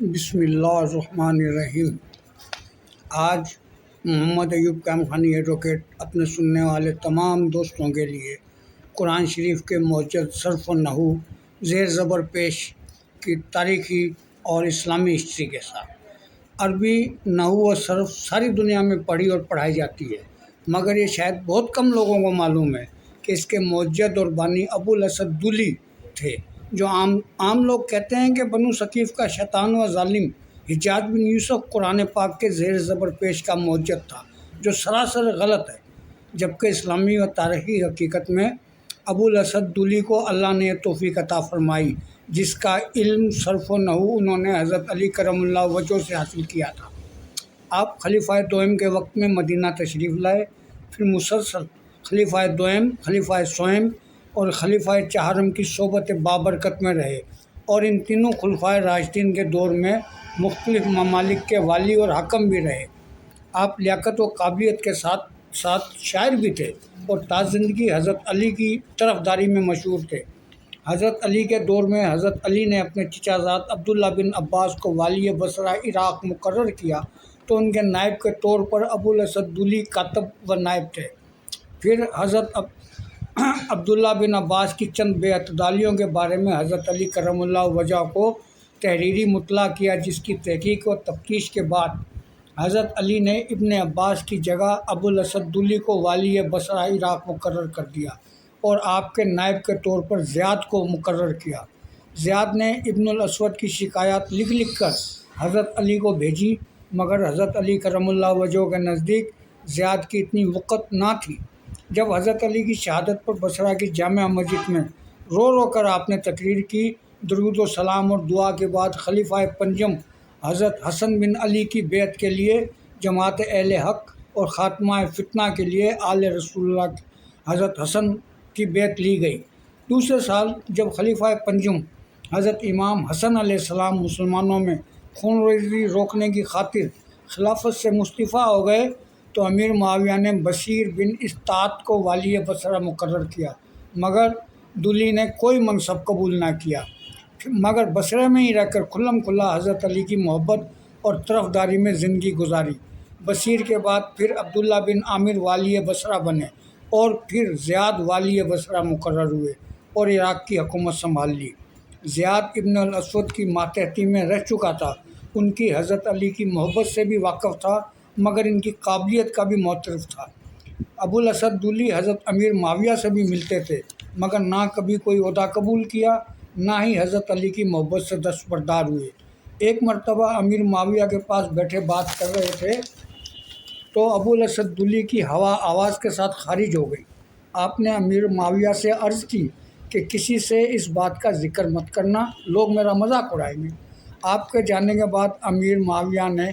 بسم اللہ الرحمن الرحیم۔ آج محمد ایوب قیام خانی ایڈوکیٹ اپنے سننے والے تمام دوستوں کے لیے قرآن شریف کے معجز صرف و نحو زیر زبر پیش کی تاریخی اور اسلامی ہسٹری کے ساتھ۔ عربی نحو و صرف ساری دنیا میں پڑھی اور پڑھائی جاتی ہے، مگر یہ شاید بہت کم لوگوں کو معلوم ہے کہ اس کے موجد اور بانی ابو الاسد دولی تھے، جو عام لوگ کہتے ہیں کہ بنو ثقیف کا شیطان و ظالم حجاج بن یوسف قرآن پاک کے زیر زبر پیش کا موجد تھا، جو سراسر غلط ہے، جبکہ اسلامی و تاریخی حقیقت میں ابو الاسد دولی کو اللہ نے توفیق عطا فرمائی، جس کا علم صرف و نحو انہوں نے حضرت علی کرم اللہ وجہ سے حاصل کیا تھا۔ آپ خلیفہ دوم کے وقت میں مدینہ تشریف لائے، پھر مسلسل خلیفہ دوم، خلیفہ سوم اور خلیفہ چہارم کی صحبت بابرکت میں رہے، اور ان تینوں خلفائے راشدین کے دور میں مختلف ممالک کے والی اور حاکم بھی رہے۔ آپ لیاقت و قابلیت کے ساتھ ساتھ شاعر بھی تھے اور تا زندگی حضرت علی کی طرفداری میں مشہور تھے۔ حضرت علی کے دور میں حضرت علی نے اپنے چچا زاد عبداللہ بن عباس کو والی بصرہ عراق مقرر کیا، تو ان کے نائب کے طور پر ابو الاسد دولی کاتب و نائب تھے۔ پھر حضرت عبداللہ بن عباس کی چند بے اعتدالیوں کے بارے میں حضرت علی کرم اللہ وجہ کو تحریری مطلع کیا، جس کی تحقیق و تفتیش کے بعد حضرت علی نے ابن عباس کی جگہ ابو الاسد دولی کو والی بصرہ عراق مقرر کر دیا اور آپ کے نائب کے طور پر زیاد کو مقرر کیا۔ زیاد نے ابن الاسود کی شکایات لکھ کر حضرت علی کو بھیجی، مگر حضرت علی کرم اللہ وجہ کے نزدیک زیاد کی اتنی وقت نہ تھی۔ جب حضرت علی کی شہادت پر بصرہ کی جامع مسجد میں رو رو کر آپ نے تقریر کی، درود و سلام اور دعا کے بعد خلیفہ پنجم حضرت حسن بن علی کی بیعت کے لیے جماعت اہل حق اور خاتمہ فتنہ کے لیے آل رسول اللہ حضرت حسن کی بیعت لی گئی۔ دوسرے سال جب خلیفہ پنجم حضرت امام حسن علیہ السلام مسلمانوں میں خون ریزی روکنے کی خاطر خلافت سے مستعفی ہو گئے، تو امیر معاویہ نے بشیر بن اسطاعت کو والی بصرہ مقرر کیا، مگر دولی نے کوئی منصب قبول نہ کیا، مگر بصرہ میں ہی رہ کر کھلم کھلا حضرت علی کی محبت اور طرفداری میں زندگی گزاری۔ بشیر کے بعد پھر عبداللہ بن عامر والی بصرہ بنے، اور پھر زیاد والی بصرہ مقرر ہوئے اور عراق کی حکومت سنبھال لی۔ زیاد ابن الاسود کی ماتحتی میں رہ چکا تھا، ان کی حضرت علی کی محبت سے بھی واقف تھا، مگر ان کی قابلیت کا بھی معترف تھا۔ ابو الاسد دولی حضرت امیر معاویہ سے بھی ملتے تھے، مگر نہ کبھی کوئی عہدہ قبول کیا، نہ ہی حضرت علی کی محبت سے دستبردار ہوئے۔ ایک مرتبہ امیر معاویہ کے پاس بیٹھے بات کر رہے تھے تو ابو الاسد دولی کی ہوا آواز کے ساتھ خارج ہو گئی۔ آپ نے امیر معاویہ سے عرض کی کہ کسی سے اس بات کا ذکر مت کرنا، لوگ میرا مذاق اڑائیں گے۔ آپ کے جانے کے بعد امیر معاویہ نے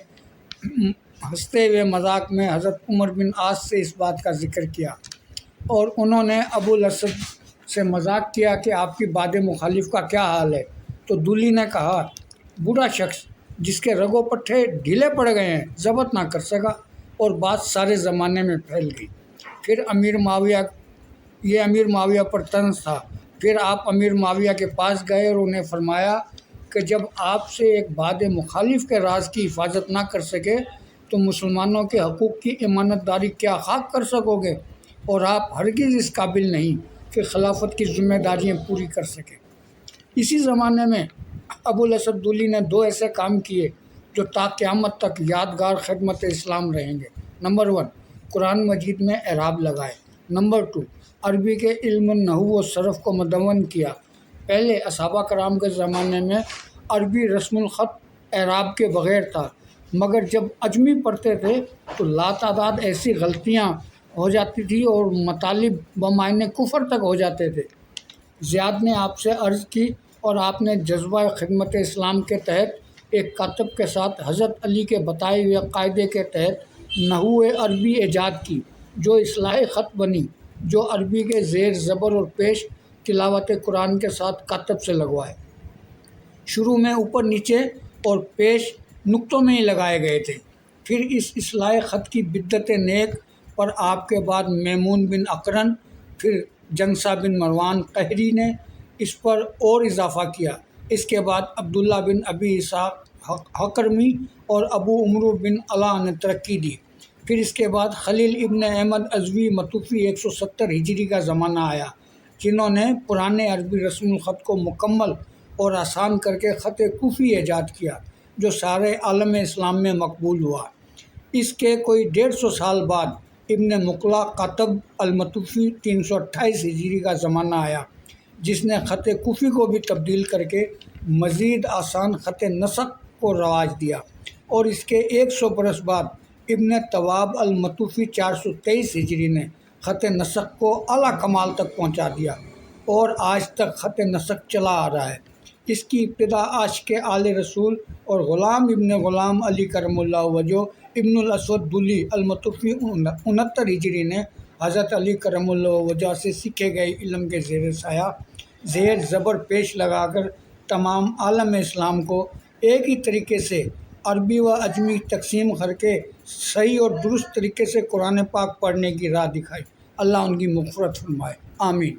ہنستے ہوئے مذاق میں حضرت عمر بن عاص سے اس بات کا ذکر کیا، اور انہوں نے ابو الاسد سے مذاق کیا کہ آپ کی باد مخالف کا کیا حال ہے، تو دولی نے کہا، بوڑھا شخص جس کے رگ و پٹھے ڈھیلے پڑ گئے ہیں ضبط نہ کر سکا، اور بات سارے زمانے میں پھیل گئی۔ پھر امیر معاویہ پر طنز تھا۔ پھر آپ امیر معاویہ کے پاس گئے اور انہیں فرمایا کہ جب آپ سے ایک باد مخالف کے راز کی حفاظت نہ کر سکے تو مسلمانوں کے حقوق کی امانت داری کیا خاک کر سکو گے، اور آپ ہرگز اس قابل نہیں کہ خلافت کی ذمہ داریاں پوری کر سکیں۔ اسی زمانے میں ابو الاسد دولی نے دو ایسے کام کیے جو تا قیامت تک یادگار خدمت اسلام رہیں گے۔ نمبر 1، قرآن مجید میں اعراب لگائے۔ نمبر 2، عربی کے علم نحو و صرف کو مدون کیا۔ پہلے صحابہ کرام کے زمانے میں عربی رسم الخط اعراب کے بغیر تھا، مگر جب عجمی پڑھتے تھے تو لاتعداد ایسی غلطیاں ہو جاتی تھی اور مطالب بمعنی کفر تک ہو جاتے تھے۔ زیاد نے آپ سے عرض کی اور آپ نے جذبہ خدمت اسلام کے تحت ایک کاتب کے ساتھ حضرت علی کے بتائے ہوئے قاعدے کے تحت نحو عربی ایجاد کی، جو اصلاح خط بنی، جو عربی کے زیر زبر اور پیش تلاوت قرآن کے ساتھ کاتب سے لگوائے۔ شروع میں اوپر نیچے اور پیش نقطوں میں ہی لگائے گئے تھے۔ پھر اس اصلاح خط کی بدعت نیک پر آپ کے بعد میمون بن اقرن، پھر جنسا بن مروان قہری نے اس پر اور اضافہ کیا۔ اس کے بعد عبداللہ بن ابی اسحاق حکرمی اور ابو عمرو بن علا نے ترقی دی۔ پھر اس کے بعد خلیل ابن احمد عزوی متوفی 170 ہجری کا زمانہ آیا، جنہوں نے پرانے عربی رسم الخط کو مکمل اور آسان کر کے خط کوفی ایجاد کیا، جو سارے عالم اسلام میں مقبول ہوا۔ اس کے کوئی 150 سال بعد ابن مقلا کاتب المتوفی 328 ہجری کا زمانہ آیا، جس نے خط کوفی کو بھی تبدیل کر کے مزید آسان خط نسق کو رواج دیا، اور اس کے 100 برس بعد ابن طواب المتوفی 423 ہجری نے خط نسق کو اعلیٰ کمال تک پہنچا دیا، اور آج تک خط نسق چلا آ رہا ہے۔ اس کی ابتدا عاشق آل رسول اور غلام ابن غلام علی کرم اللہ وجہ ابن الاسود دلی المتوفی 69 ہجری نے حضرت علی کرم اللہ وجہ سے سیکھے گئے علم کے زیر سایہ زیر زبر پیش لگا کر تمام عالم اسلام کو ایک ہی طریقے سے عربی و عجمی تقسیم کر کے صحیح اور درست طریقے سے قرآن پاک پڑھنے کی راہ دکھائی۔ اللہ ان کی مغفرت فرمائے، آمین۔